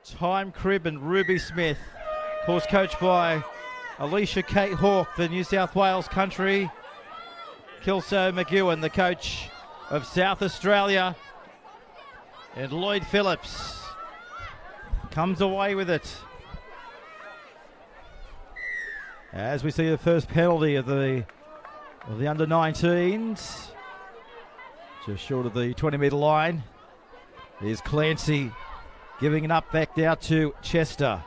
Time Crib and Ruby Smith. Of course, coached by Alicia Kate Hawke, the New South Wales country. Kilso McEwen, the coach of South Australia. And Lloyd Phillips comes away with it. As we see the first penalty of the under-19s. Just short of the 20-metre line. Here's Clancy giving it up back down to Chester.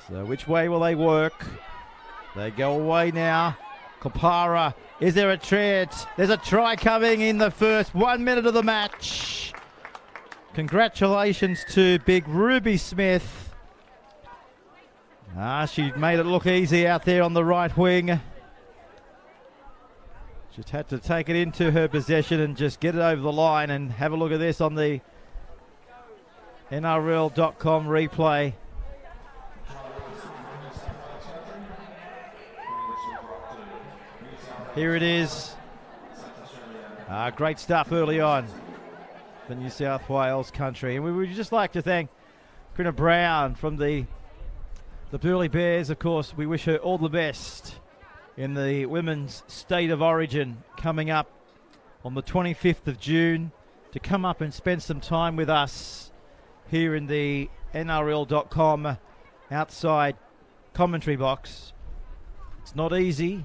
So which way will they work? They go away now. Kopara, is there a chance? There's a try coming in the first 1 minute of the match. Congratulations to big Ruby Smith. She made it look easy out there on the right wing. Just had to take it into her possession and just get it over the line. And have a look at this on the NRL.com replay. Here it is. Great stuff early on for New South Wales country. And we would just like to thank Corinna Brown from the Burleigh Bears. Of course, we wish her all the best in the Women's State of Origin coming up on the 25th of June to come up and spend some time with us here in the NRL.com outside commentary box. It's not easy.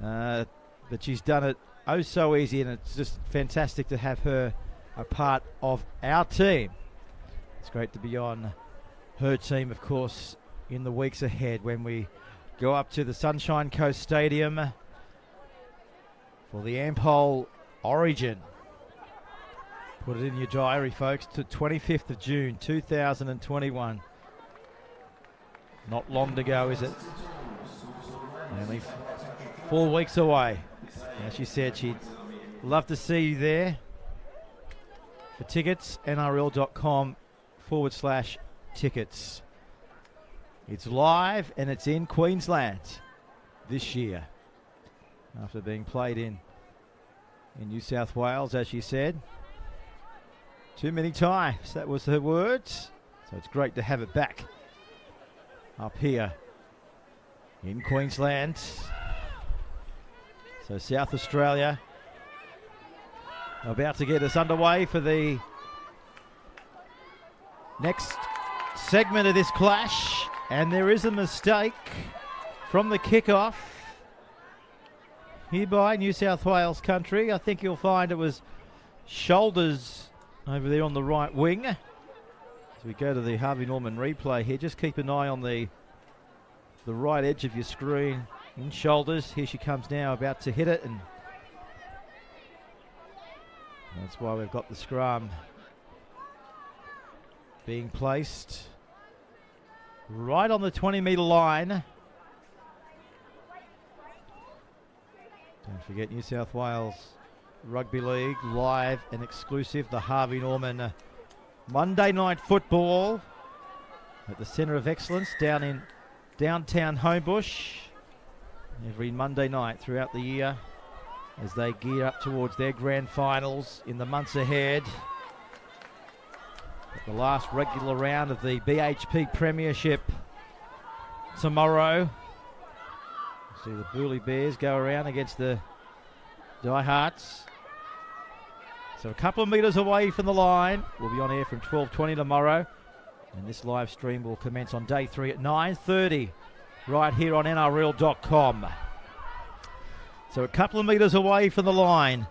But she's done it oh so easy, and it's just fantastic to have her a part of our team. It's great to be on her team, of course, in the weeks ahead when we go up to the Sunshine Coast Stadium for the Ampol Origin. Put it in your diary, folks, to 25th of June 2021. Not long to go, is it? Only 4 weeks away. As she said, she'd love to see you there. For tickets, nrl.com/tickets. It's live and it's in Queensland this year. After being played in New South Wales, as she said. Too many times, that was her words. So it's great to have it back up here in Queensland. So South Australia about to get us underway for the next segment of this clash. And there is a mistake from the kickoff here by New South Wales country. I think you'll find it was shoulders over there on the right wing. As we go to the Harvey Norman replay here, just keep an eye on the right edge of your screen. In shoulders, here she comes now, about to hit it, and that's why we've got the scrum being placed right on the 20-metre line. Don't forget New South Wales Rugby League, live and exclusive, the Harvey Norman Monday Night Football at the Centre of Excellence down in downtown Homebush. Every Monday night throughout the year as they gear up towards their grand finals in the months ahead. The last regular round of the BHP Premiership tomorrow. See the Burleigh Bears go around against the Diehards. So a couple of metres away from the line. We'll be on air from 12:20 tomorrow. And this live stream will commence on day 3 at 9:30. Right here on NRL.com. So a couple of metres away from the line.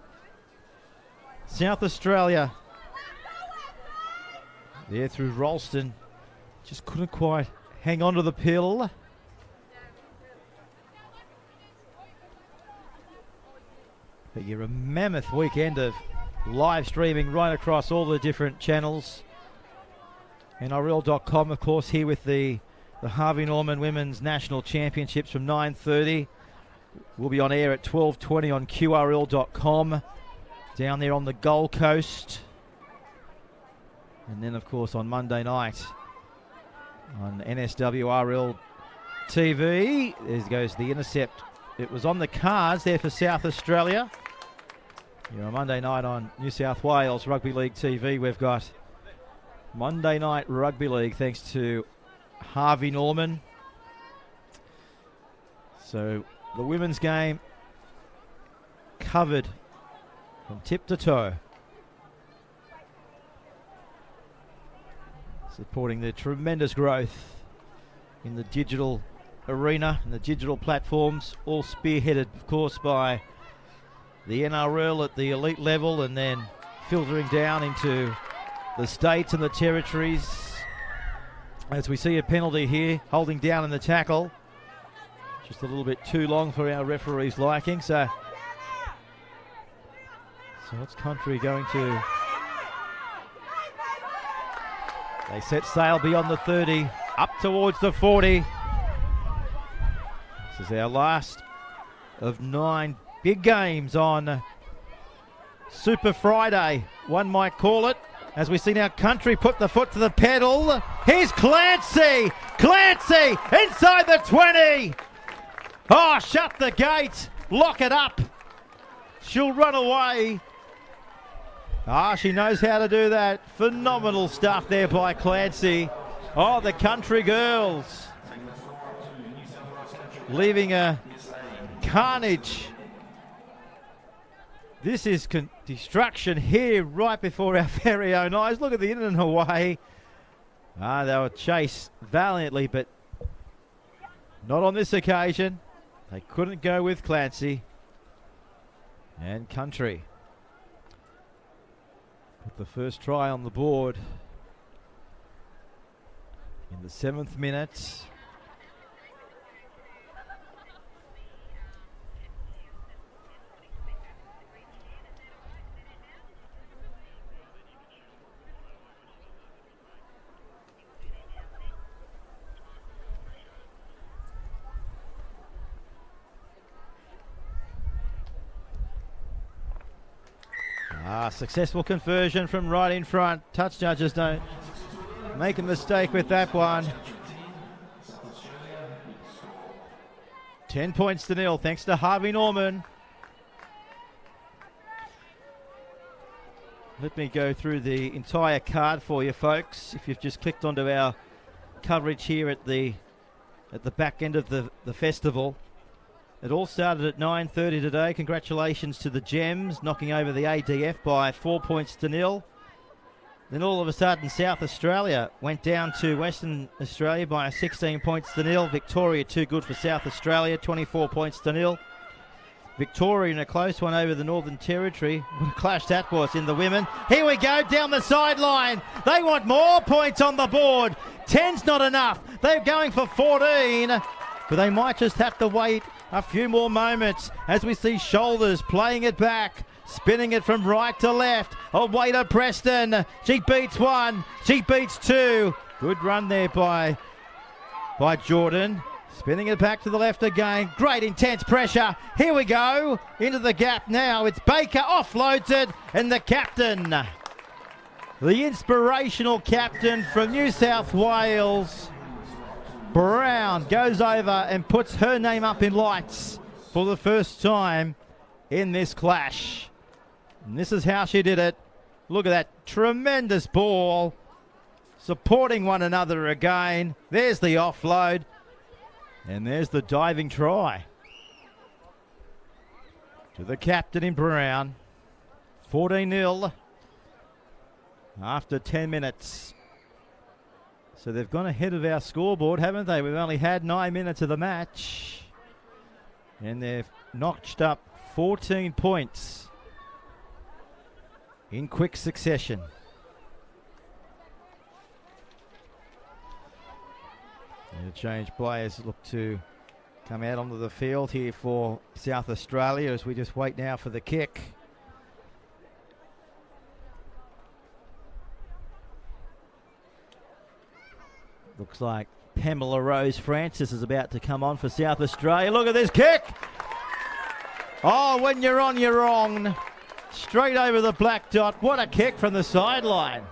South Australia. There through Ralston. Just couldn't quite hang on to the pill. But you're a mammoth weekend of live streaming right across all the different channels. NRL.com, of course, here with the Harvey Norman Women's National Championships from 9:30. We'll be on air at 12:20 on QRL.com down there on the Gold Coast. And then, of course, on Monday night on NSWRL TV, there goes the intercept. It was on the cards there for South Australia. You know, Monday night on New South Wales Rugby League TV, we've got Monday Night Rugby League thanks to Harvey Norman. So the women's game covered from tip to toe. Supporting the tremendous growth in the digital arena and the digital platforms, all spearheaded, of course, by the NRL at the elite level and then filtering down into the states and the territories. As we see a penalty here, holding down in the tackle. Just a little bit too long for our referee's liking. So what's Country going to... They set sail beyond the 30, up towards the 40. This is our last of 9 big games on Super Friday, one might call it. As we see now Country put the foot to the pedal. Here's Clancy! Clancy inside the 20! Oh, shut the gate! Lock it up! She'll run away. She knows how to do that. Phenomenal stuff there by Clancy. Oh, the Country girls. Leaving a carnage. This is destruction here right before our very own eyes. Look at the in and away. They were chased valiantly, but not on this occasion. They couldn't go with Clancy. And Country put the first try on the board in the 7th minute. Successful conversion from right in front. Touch judges don't make a mistake with that one. 10 points to 0 thanks to Harvey Norman. Let me go through the entire card for you folks. If you've just clicked onto our coverage here at the back end of the festival. It all started at 9:30 today. Congratulations to the Gems, knocking over the ADF by 4 points to 0. Then all of a sudden, South Australia went down to Western Australia by 16 points to 0. Victoria too good for South Australia, 24 points to 0. Victoria in a close one over the Northern Territory. What a clash that was in the women. Here we go, down the sideline. They want more points on the board. 10's not enough. They're going for 14, but they might just have to wait a few more moments as we see Shoulders playing it back, spinning it from right to left. Away to Preston. She beats 1. She beats 2. Good run there by Jordan. Spinning it back to the left again. Great intense pressure. Here we go. Into the gap now. It's Baker. Offloads it. And the captain. The inspirational captain from New South Wales, Brown, goes over and puts her name up in lights for the first time in this clash. And this is how she did it. Look at that tremendous ball. Supporting one another again. There's the offload. And there's the diving try. To the captain in Brown. 14-0 after 10 minutes. So they've gone ahead of our scoreboard, haven't they? We've only had 9 minutes of the match. And they've notched up 14 points in quick succession. And the change players look to come out onto the field here for South Australia as we just wait now for the kick. Looks like Pamela Rose Francis is about to come on for South Australia. Look at this kick. Oh, when you're on, you're wrong. Straight over the black dot. What a kick from the sideline.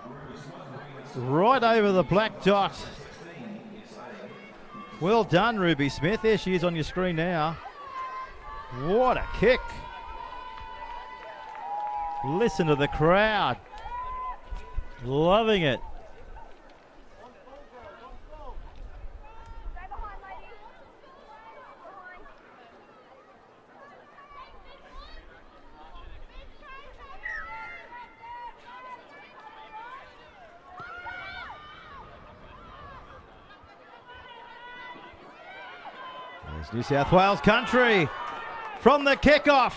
Right over the black dot. Well done, Ruby Smith. There she is on your screen now. What a kick. Listen to the crowd. Loving it. There's New South Wales country from the kickoff.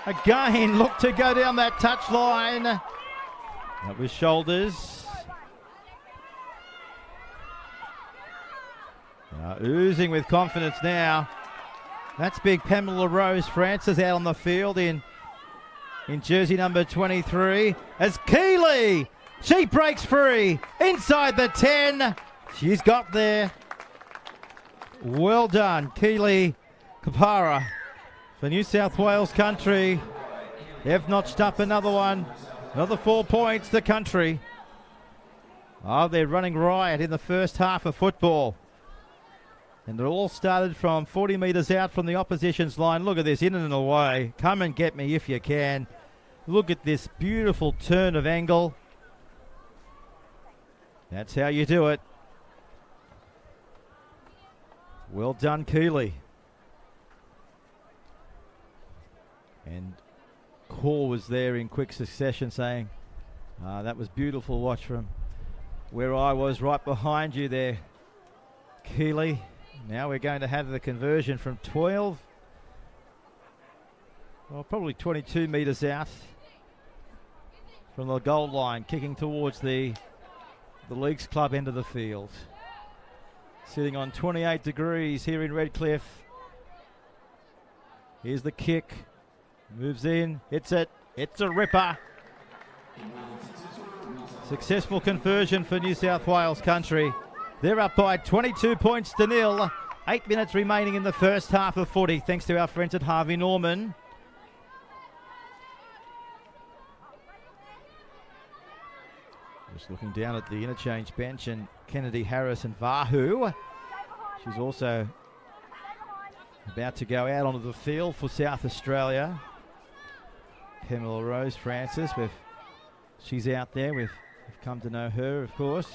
Again, look to go down that touch line. That was shoulders. Oozing with confidence now. That's big Pamela Rose Francis out on the field in jersey number 23. As Keeley, she breaks free inside the 10. She's got there. Well done, Keeley Kapara for New South Wales country. They've notched up another one. Another 4 points to country. Oh, they're running riot in the first half of football. And it all started from 40 metres out from the opposition's line. Look at this, in and away. Come and get me if you can. Look at this beautiful turn of angle. That's how you do it. Well done, Keeley. And Call was there in quick succession saying, that was beautiful watch from where I was right behind you there, Keeley. Now we're going to have the conversion from 12, well, probably 22 metres out from the goal line, kicking towards the Leagues Club end of the field. Sitting on 28 degrees here in Redcliffe. Here's the kick. Moves in, hits it. It's a ripper. Successful conversion for New South Wales country. They're up by 22 points to nil. 8 minutes remaining in the first half of footy, thanks to our friends at Harvey Norman. Just looking down at the interchange bench, and Kennedy, Harris and Vahu. She's also about to go out onto the field for South Australia. Pamela Rose Francis, she's out there. We've come to know her, of course,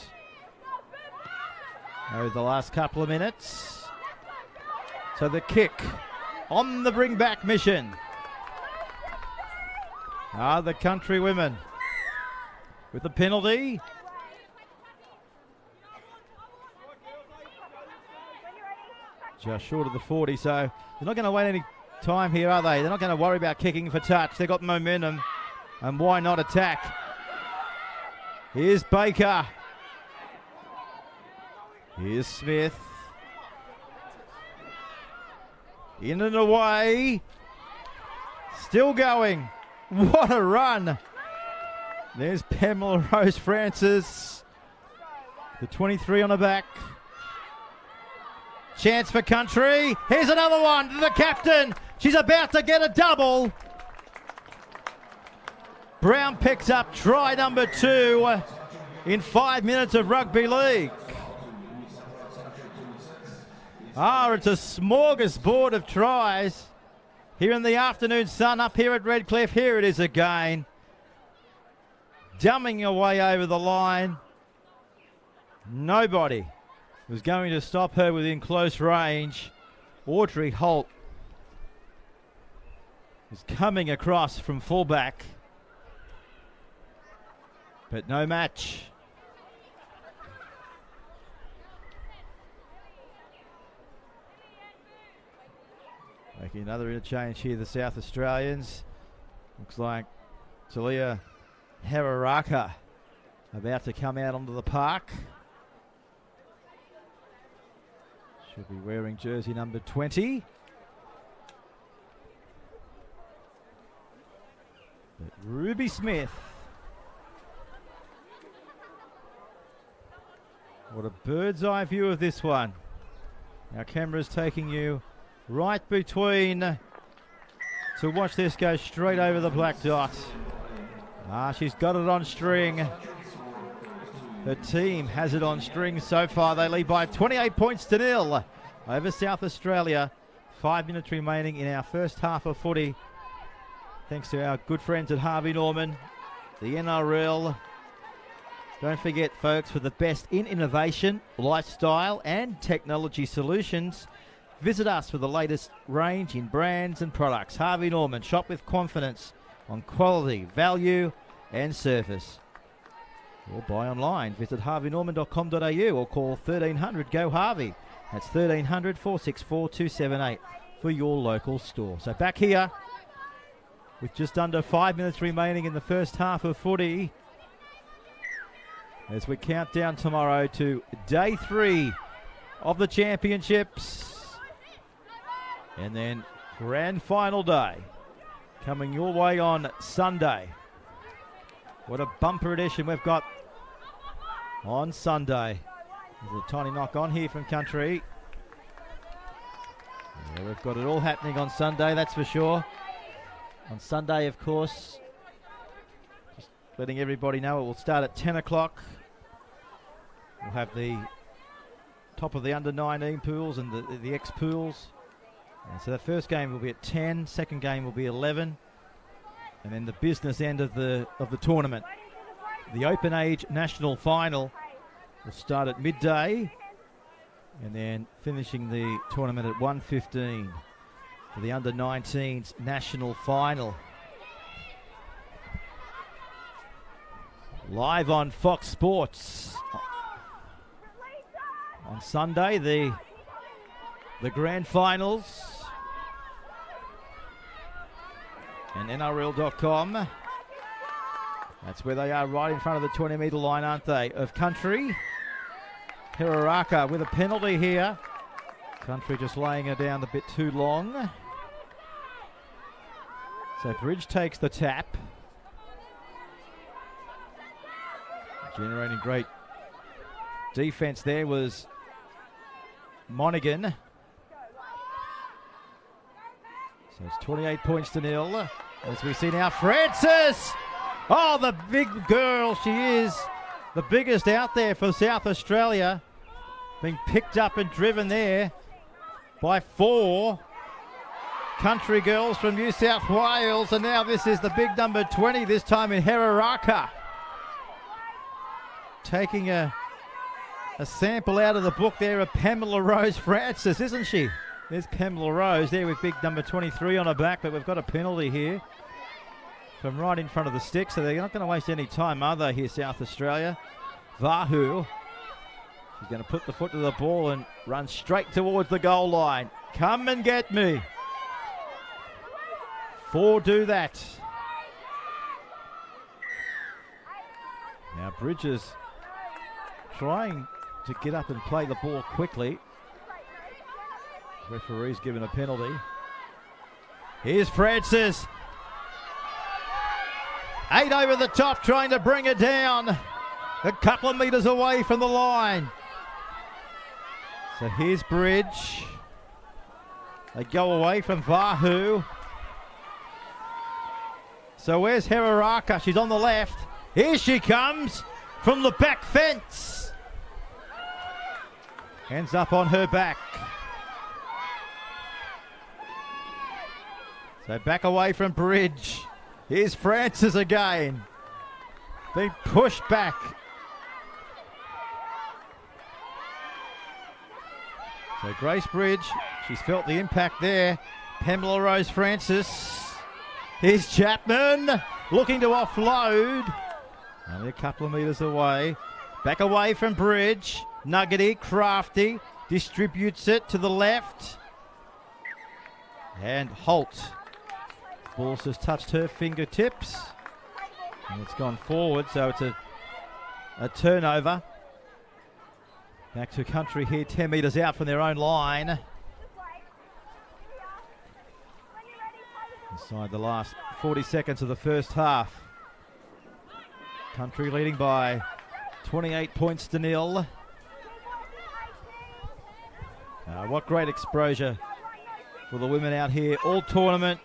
over the last couple of minutes. So the kick on the bring back mission. The country women with the penalty. Just short of the 40, so they're not going to wait any time here, are they? They're not going to worry about kicking for touch. They've got momentum, and why not attack? Here's Baker. Here's Smith. In and away. Still going. What a run. There's Pamela Rose Francis. The 23 on the back. Chance for country. Here's another one to the captain. She's about to get a double. Brown picks up try number 2 in 5 minutes of rugby league. It's a smorgasbord of tries here in the afternoon sun up here at Redcliffe. Here it is again. Dumbing away over the line. Nobody was going to stop her within close range. Audrey Holt is coming across from fullback, but no match. Making another interchange here, the South Australians. Looks like Talia Hararaka about to come out onto the park. She'll be wearing jersey number 20. But Ruby Smith. What a bird's eye view of this one. Our camera's taking you right between to watch this go straight over the black dot. She's got it on string. Her team has it on string so far. They lead by 28 points to nil over South Australia. 5 minutes remaining in our first half of footy. thanks to our good friends at Harvey Norman, the NRL. Don't forget, folks, for the best in innovation, lifestyle and technology solutions, visit us for the latest range in brands and products. Harvey Norman, shop with confidence on quality, value and service. Or buy online. Visit harveynorman.com.au or call 1300 GO Harvey. That's 1300 464 278 for your local store. So back here with just under 5 minutes remaining in the first half of footy, as we count down tomorrow to day 3 of the championships. And then grand final day coming your way on Sunday. What a bumper edition we've got on Sunday. There's a tiny knock on here from Country. Yeah, we've got it all happening on Sunday, that's for sure. On Sunday, of course, just letting everybody know, it will start at 10 o'clock. We'll have the top of the under-19 pools and the X-pools. And so the first game will be at 10, second game will be 11. And then the business end of the tournament. The Open Age National Final will start at midday, and then finishing the tournament at 1:15 for the under-19s National Final. Live on Fox Sports on Sunday, the grand finals, and NRL.com. That's where they are, right in front of the 20-metre line, aren't they? Of Country. Hiraraka with a penalty here. Country just laying her down a bit too long. So Bridge takes the tap. Generating great defence there was Monaghan. So it's 28 points to 0. As we see now, Francis! Oh, the big girl, she is the biggest out there for South Australia. Being picked up and driven there by 4 Country girls from New South Wales. And now this is the big number 20, this time in Hiraraka. Taking a sample out of the book there of Pamela Rose Francis, isn't she? There's Pamela Rose there with big number 23 on her back, but we've got a penalty here from right in front of the stick, so they're not going to waste any time, are they, here, South Australia? Vahu, she's going to put the foot to the ball and run straight towards the goal line. Come and get me. 4 do that. Now Bridges trying to get up and play the ball quickly. Referee's given a penalty. Here's Francis. 8 over the top, trying to bring it down. A couple of metres away from the line. So here's Bridge. They go away from Vahu. So where's Hiraraka? She's on the left. Here she comes from the back fence. Hands up on her back. So back away from Bridge. Here's Francis again. Being pushed back. So Grace Bridge, she's felt the impact there. Pamela Rose Francis. Here's Chapman looking to offload. Only a couple of metres away. Back away from Bridge. Nuggety, Crafty, distributes it to the left. And Holt. Ball's just touched her fingertips. And it's gone forward, so it's a turnover. Back to Country here, 10 metres out from their own line. Inside the last 40 seconds of the first half. Country leading by 28 points to 0. What great exposure for the women out here. All tournament.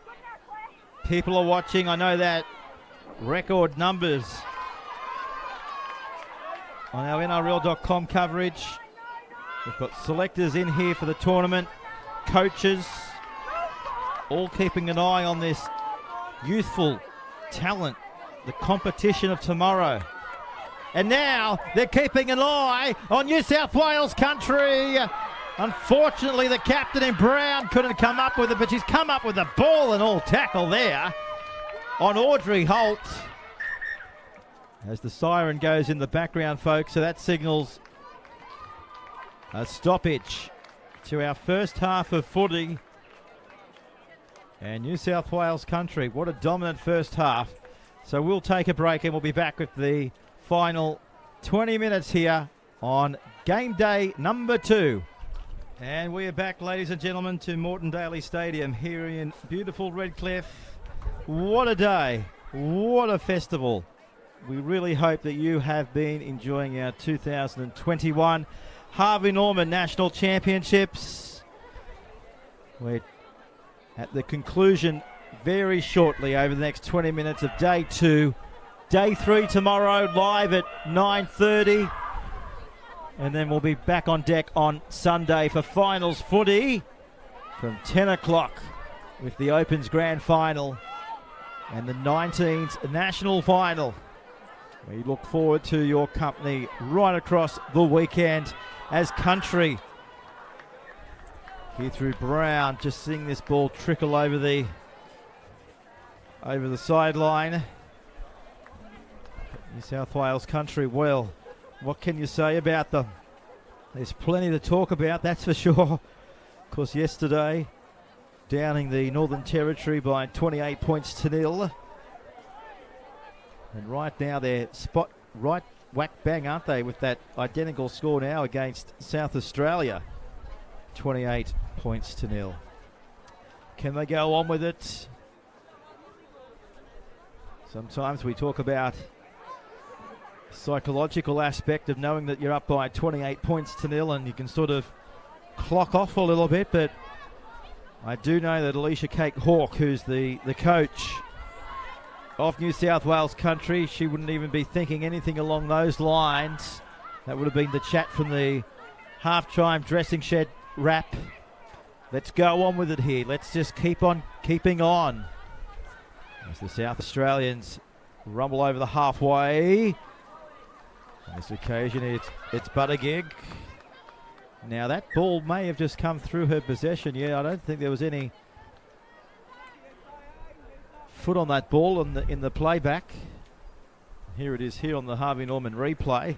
People are watching. I know that. Record numbers on our NRL.com coverage. We've got selectors in here for the tournament. Coaches. All keeping an eye on this youthful talent, the competition of tomorrow. And now they're keeping an eye on New South Wales country. Unfortunately, the captain in brown couldn't come up with it, but she's come up with the ball and all tackle there on Audrey Holt. As the siren goes in the background, folks, so that signals a stoppage to our first half of footy. And New South Wales country, what a dominant first half. So we'll take a break and we'll be back with the final 20 minutes here on game day number 2. And we are back, ladies and gentlemen, to Moreton Daly Stadium here in beautiful Redcliffe. What a day. What a festival. We really hope that you have been enjoying our 2021 Harvey Norman National Championships. We're at the conclusion very shortly over the next 20 minutes of day 2. Day 3 tomorrow, live at 9:30. And then we'll be back on deck on Sunday for finals footy from 10 o'clock with the Opens Grand Final and the 19s National Final. We look forward to your company right across the weekend as country. Here through Brown, just seeing this ball trickle over the sideline. New South Wales country, well, what can you say about them? There's plenty to talk about, that's for sure. Of course, yesterday, downing the Northern Territory by 28 points to 0. And right now they're spot right whack bang, aren't they, with that identical score now against South Australia. 28 points to 0. Can they go on with it? Sometimes we talk about psychological aspect of knowing that you're up by 28 points to 0 and you can sort of clock off a little bit, but I do know that Alicia Cake Hawke, who's the coach of New South Wales country, she wouldn't even be thinking anything along those lines. That would have been the chat from the half-time dressing shed wrap. Let's go on with it here. Let's just keep on keeping on. As the South Australians rumble over the halfway. On this occasion, it's Buttigieg. Now that ball may have just come through her possession. Yeah, I don't think there was any foot on that ball in the playback. Here it is here on the Harvey Norman replay.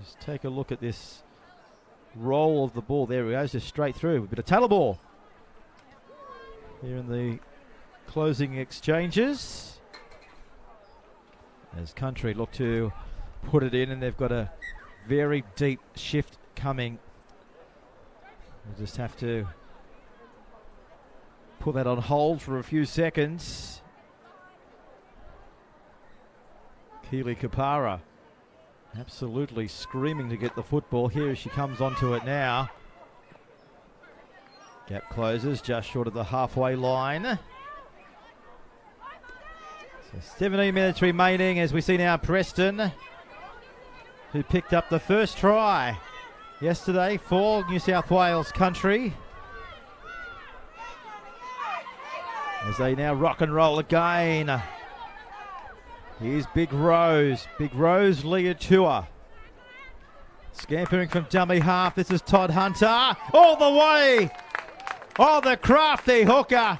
Just take a look at this roll of the ball. There it goes, just straight through. A bit of tailor ball here in the closing exchanges. As country look to put it in, and they've got a very deep shift coming. We'll just have to put that on hold for a few seconds. Keely Kapara absolutely screaming to get the football. Here she comes onto it now. Gap closes just short of the halfway line. So 17 minutes remaining as we see now Preston, who picked up the first try yesterday for New South Wales country. As they now rock and roll again. Here's Big Rose Liatua. Scampering from dummy half. This is Todd Hunter. All the way. Oh, the crafty hooker.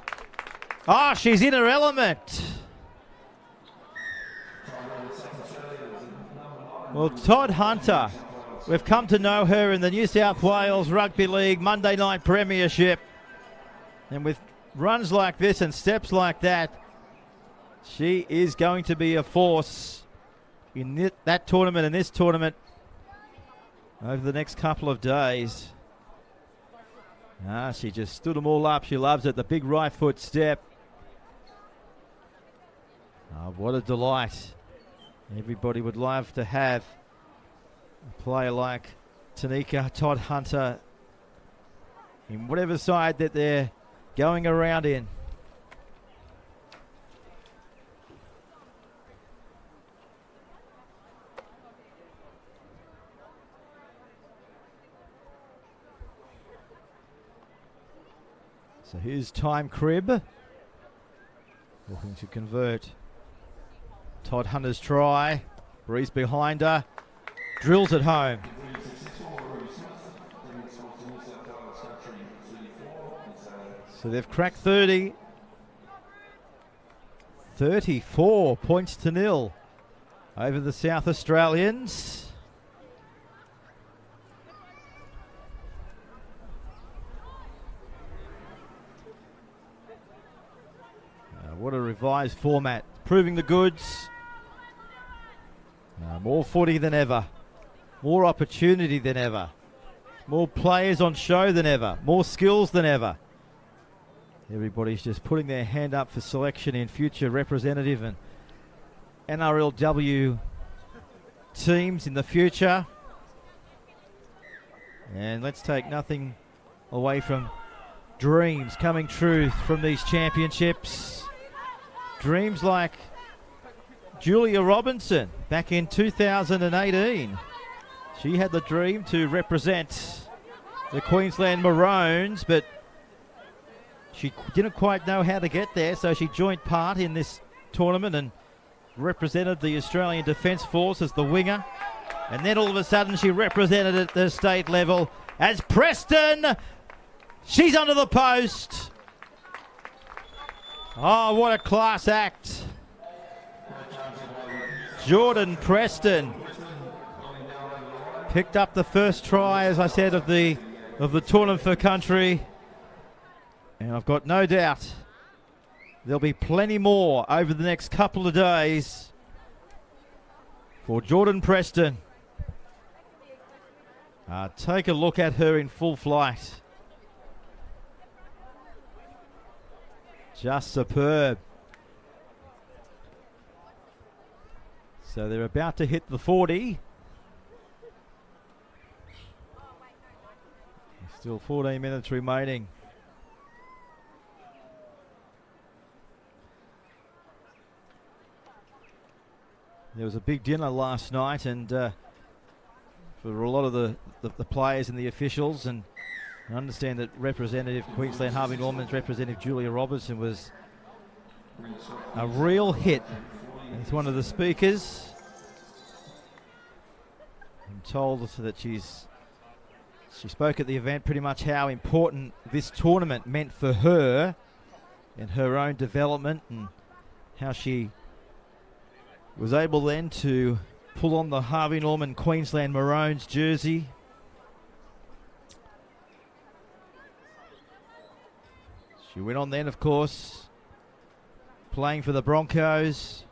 Oh, she's in her element. Well, Todd Hunter, we've come to know her in the New South Wales Rugby League Monday Night Premiership. And with runs like this and steps like that, she is going to be a force in that tournament and this tournament over the next couple of days. She just stood them all up. She loves it. The big right foot step. What a delight. Everybody would love to have a player like Tanika Todd Hunter in whatever side that they're going around in. So here's time crib. Looking to convert. Todd Hunter's try. Breeze behind her. Drills it home. So they've cracked 30. 34 points to nil over the South Australians. What a revised format. Proving the goods. More footy than ever. More opportunity than ever. More players on show than ever. More skills than ever. Everybody's just putting their hand up for selection in future representative and NRLW teams in the future. And let's take nothing away from dreams coming true from these championships. Dreams like Julia Robinson back in 2018. She had the dream to represent the Queensland Maroons, but she didn't quite know how to get there, so she joined part in this tournament and represented the Australian Defence Force as the winger. And then all of a sudden she represented at the state level as Preston. She's under the post. Oh, what a class act. Jordan Preston picked up the first try, as I said, of the tournament for country. And I've got no doubt there'll be plenty more over the next couple of days for Jordan Preston. Take a look at her in full flight. Just superb. So they're about to hit the 40. Still 14 minutes remaining. There was a big dinner last night, and for a lot of the players and the officials, and I understand that Representative Queensland Harvey Norman's Representative Julia Robertson was a real hit. As one of the speakers, I'm told that she spoke at the event pretty much how important this tournament meant for her and her own development, and how she was able then to pull on the Harvey Norman Queensland Maroons jersey. She went on then, of course, playing for the Broncos,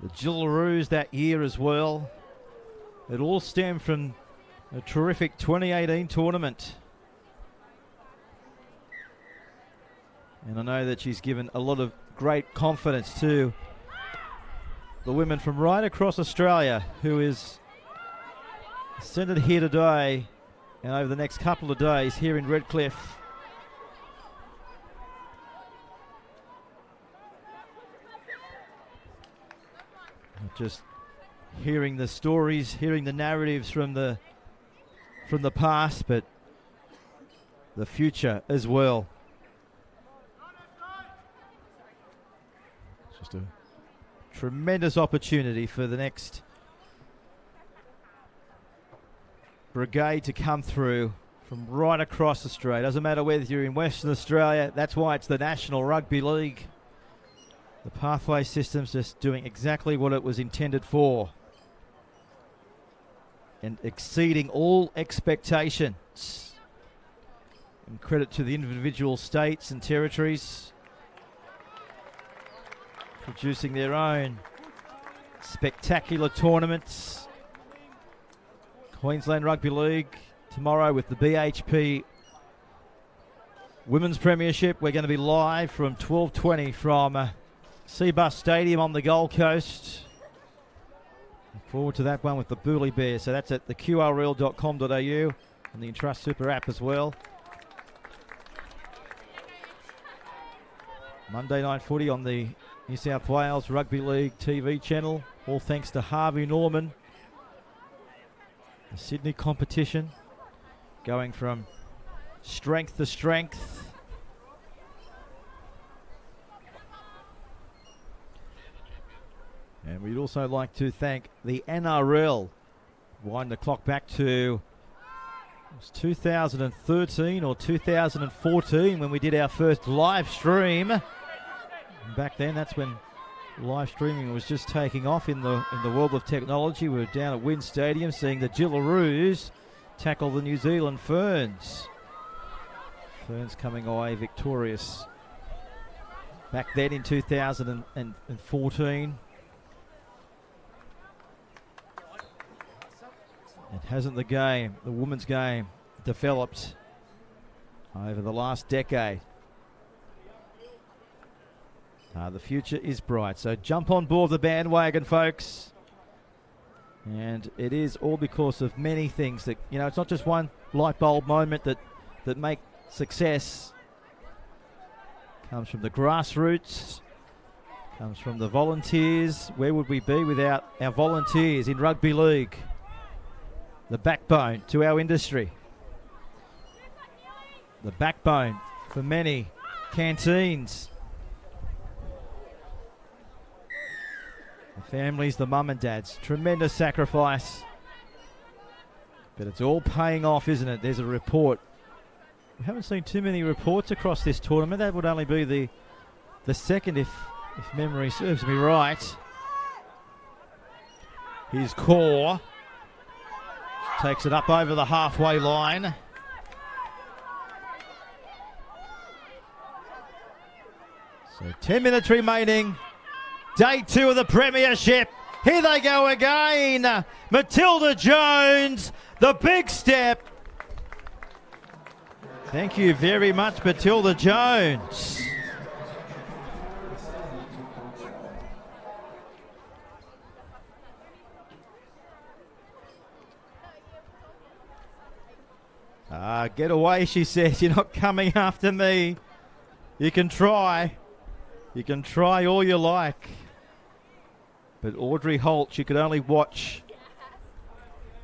the Jillaroos that year as well. It all stemmed from a terrific 2018 tournament. And I know that she's given a lot of great confidence to the women from right across Australia, who is centred here today and over the next couple of days here in Redcliffe. Just hearing the stories, hearing the narratives from the past, but the future as well. It's just a tremendous opportunity for the next brigade to come through from right across Australia. Doesn't matter whether you're in Western Australia, that's why it's the National Rugby League. The pathway system's just doing exactly what it was intended for, and exceeding all expectations. And credit to the individual states and territories producing their own spectacular tournaments. Queensland Rugby League tomorrow with the BHP Women's Premiership. We're going to be live from 12:20 from Seabus Stadium on the Gold Coast. Look forward to that one with the Booley Bears. So that's at the qrl.com.au and the Entrust Super app as well. Monday Night Footy on the New South Wales Rugby League TV channel. All thanks to Harvey Norman. The Sydney competition going from strength to strength. And we'd also like to thank the NRL. Wind the clock back to 2013 or 2014 when we did our first live stream. And back then, that's when live streaming was just taking off in the world of technology. We were down at Wynn Stadium seeing the Gillaroos tackle the New Zealand Ferns. Ferns coming away victorious back then in 2014. And hasn't the game, the women's game, developed over the last decade? The future is bright, so jump on board the bandwagon, folks. And it is all because of many things that, you know, it's not just one light bulb moment that make success. Comes from the grassroots, comes from the volunteers. Where would we be without our volunteers in rugby league? The backbone to our industry. The backbone for many canteens. The families, the mum and dads. Tremendous sacrifice. But it's all paying off, isn't it? There's a report. We haven't seen too many reports across this tournament. That would only be the second if memory serves me right. Here's Core. Takes it up over the halfway line. So 10 minutes remaining. Day 2 of the Premiership. Here they go again. Matilda Jones, the big step. Thank you very much, Matilda Jones. Get away, she says. You're not coming after me. You can try. You can try all you like. But Audrey Holt, you could only watch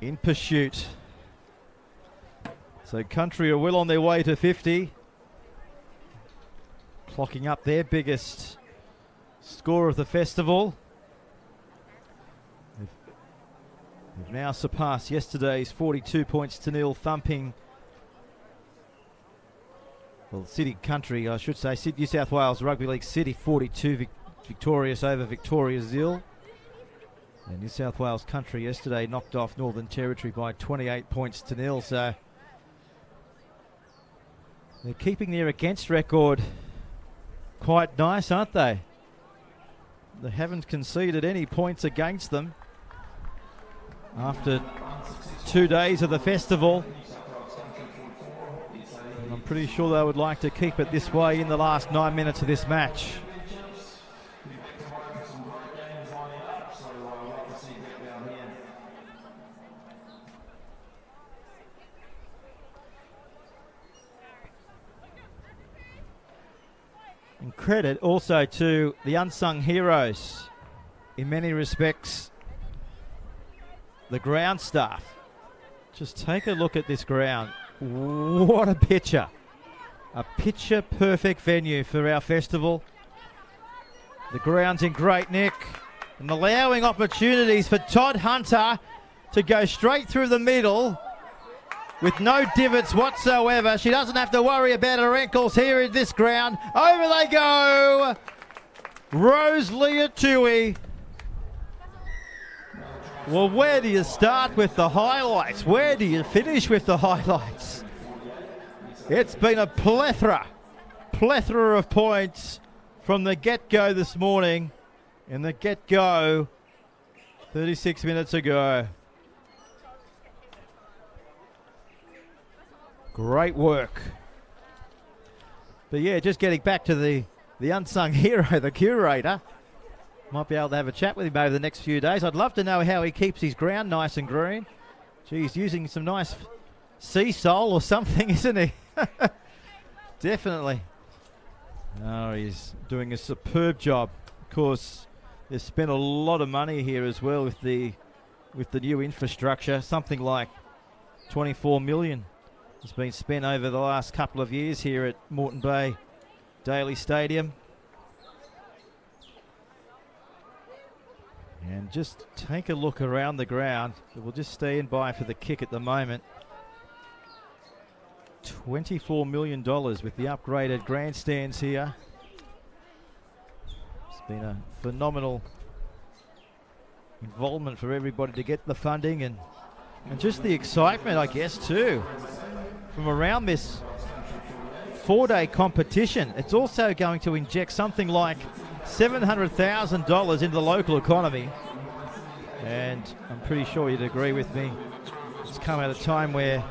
in pursuit. So Country are well on their way to 50. Clocking up their biggest score of the festival. They've now surpassed yesterday's 42-0 thumping. Well, City Country, I should say. New South Wales Rugby League City 42 victorious over Victoria Zill. And New South Wales Country yesterday knocked off Northern Territory by 28-0. So they're keeping their against record quite nice, aren't they? They haven't conceded any points against them after 2 days of the festival. And I'm pretty sure they would like to keep it this way in the last 9 minutes of this match. And credit also to the unsung heroes, in many respects, the ground staff. Just take a look at this ground. What a picture. A picture-perfect venue for our festival. The ground's in great nick and allowing opportunities for Todd Hunter to go straight through the middle with no divots whatsoever. She doesn't have to worry about her ankles here in this ground. Over they go. Rose Leah-Tui. Well, where do you start with the highlights? Where do you finish with the highlights? It's been a plethora of points from the get-go this morning. And the get-go 36 minutes ago. Great work. But yeah, just getting back to the unsung hero, the curator. Might be able to have a chat with him over the next few days. I'd love to know how he keeps his ground nice and green. Geez, using some nice sea salt or something, isn't he? Definitely. Oh, he's doing a superb job. Of course, they've spent a lot of money here as well with the new infrastructure. Something like 24 million has been spent over the last couple of years here at Moreton Bay Daily Stadium. And just take a look around the ground. We'll just stand by for the kick at the moment. $24 million with the upgraded grandstands here. It's been a phenomenal involvement for everybody to get the funding and just the excitement, I guess, too, from around this 4-day competition. It's also going to inject something like $700,000 into the local economy, and I'm pretty sure you'd agree with me. It's come at a time where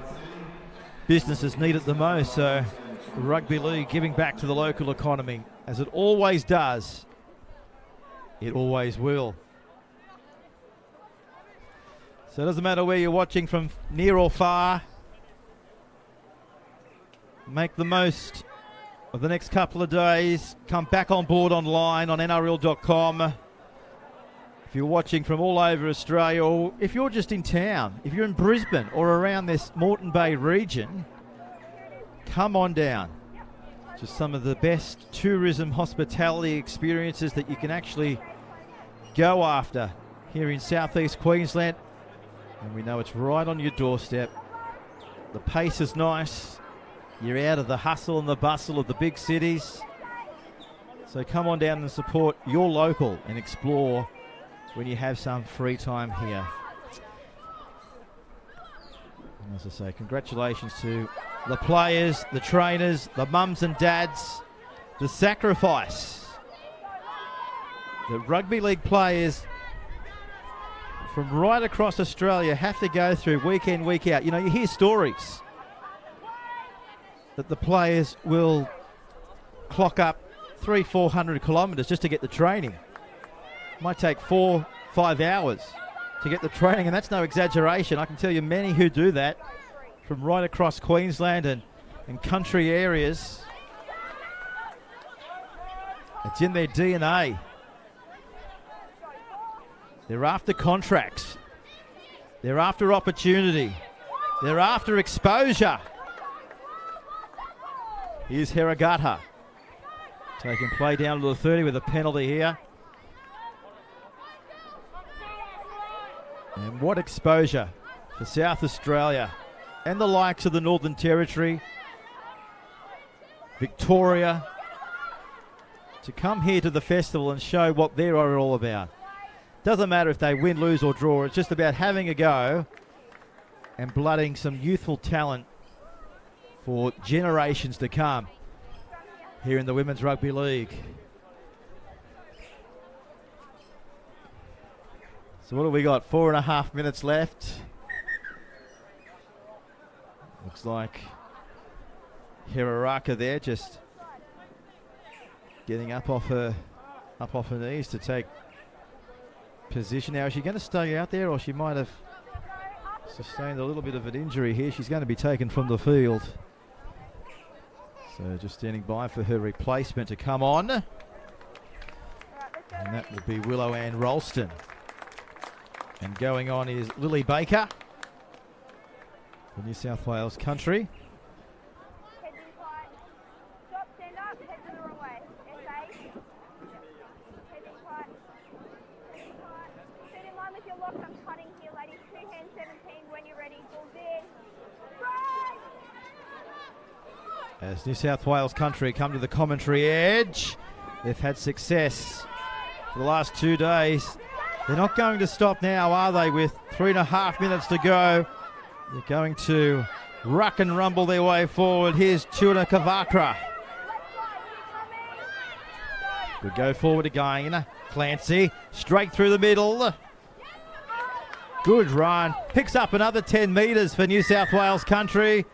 businesses need it the most, so the Rugby League giving back to the local economy, as it always does. It always will. So it doesn't matter where you're watching from, near or far. Make the most of the next couple of days. Come back on board online on NRL.com. If you're watching from all over Australia, or if you're just in town, if you're in Brisbane or around this Moreton Bay region, come on down. Just some of the best tourism hospitality experiences that you can actually go after here in southeast Queensland. And we know it's right on your doorstep. The pace is nice. You're out of the hustle and the bustle of the big cities. So come on down and support your local and explore when you have some free time here. And as I say, congratulations to the players, the trainers, the mums and dads, the sacrifice that rugby league players from right across Australia have to go through week in, week out. You know, you hear stories that the players will clock up 300-400 kilometres just to get the training. It might take 4-5 hours to get the training, and that's no exaggeration. I can tell you many who do that from right across Queensland and country areas. It's in their DNA. They're after contracts. They're after opportunity. They're after exposure. Here's Heragata. Taking play down to the 30 with a penalty here. And what exposure for South Australia and the likes of the Northern Territory, Victoria, to come here to the festival and show what they're all about. Doesn't matter if they win, lose or draw. It's just about having a go and blooding some youthful talent for generations to come here in the Women's Rugby League. So what have we got? 4.5 minutes left. Looks like Hiraraka there just getting up off her knees to take position. Now, is she going to stay out there, or she might have sustained a little bit of an injury here? She's going to be taken from the field. So just standing by for her replacement to come on. And that will be Willow Ann Ralston. And going on is Lily Baker for New South Wales country. As New South Wales country come to the commentary edge, they've had success for the last 2 days. They're not going to stop now, are they, with 3.5 minutes to go? They're going to ruck and rumble their way forward. Here's Tuna Kavakra. Good go forward again. Clancy straight through the middle. Good run. Picks up another 10 metres for New South Wales country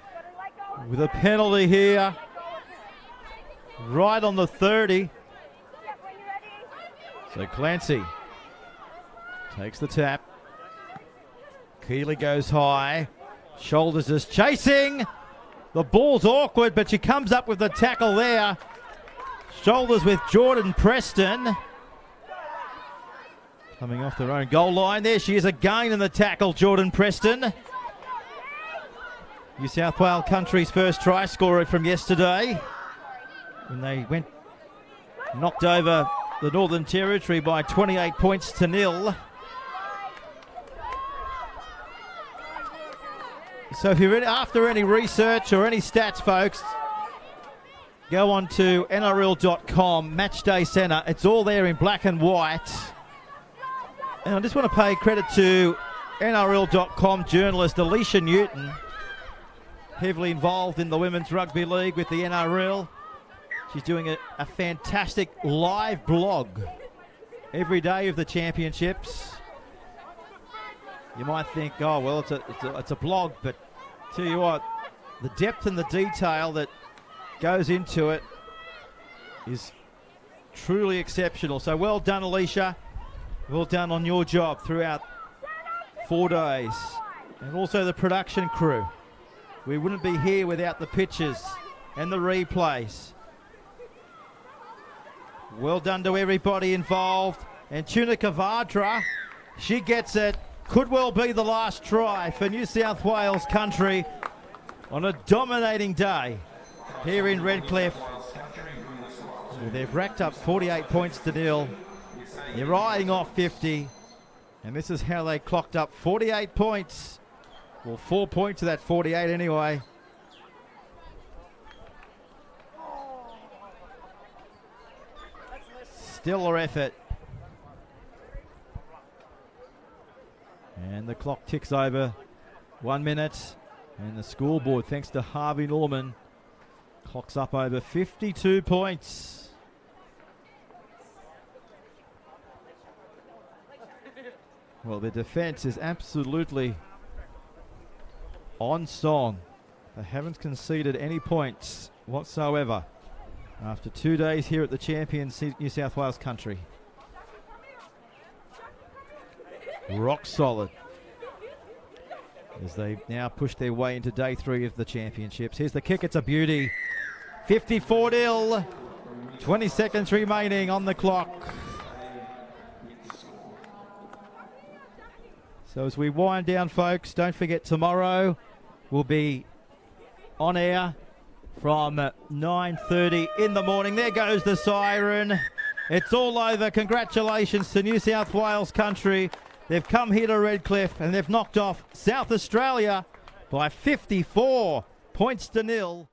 with a penalty here. Right on the 30. So Clancy takes the tap. Keeley goes high. Shoulders is chasing. The ball's awkward, but she comes up with the tackle there. Shoulders with Jordan Preston. Coming off their own goal line. There she is again in the tackle, Jordan Preston. New South Wales country's first try scorer from yesterday, when they knocked over the Northern Territory by 28 points to 0. So if you're after any research or any stats, folks, go on to NRL.com, Matchday Centre. It's all there in black and white. And I just want to pay credit to NRL.com journalist Alicia Newton, heavily involved in the Women's Rugby League with the NRL. She's doing a fantastic live blog every day of the championships. You might think, oh, well, it's a blog, but tell you what, the depth and the detail that goes into it is truly exceptional. So well done, Alicia. Well done on your job throughout 4 days. And also the production crew. We wouldn't be here without the pictures and the replays. Well done to everybody involved. And Tunica Vadra, she gets it. Could well be the last try for New South Wales country on a dominating day here in Redcliffe. So they've racked up 48 points to nil. They're riding off 50. And this is how they clocked up 48 points. Well, 4 points of that 48 anyway. Stellar effort. And the clock ticks over 1 minute. And the scoreboard, thanks to Harvey Norman, clocks up over 52 points. Well, the defence is absolutely on song. They haven't conceded any points whatsoever after 2 days here at the champions New South Wales country. Rock solid as they now push their way into day 3 of the championships. Here's the kick, it's a beauty. 54-0, 20 seconds remaining on the clock. So as we wind down, folks, don't forget tomorrow we'll be on air from 9:30 in the morning. There goes the siren. It's all over. Congratulations to New South Wales country. They've come here to Redcliffe and they've knocked off South Australia by 54 points to nil.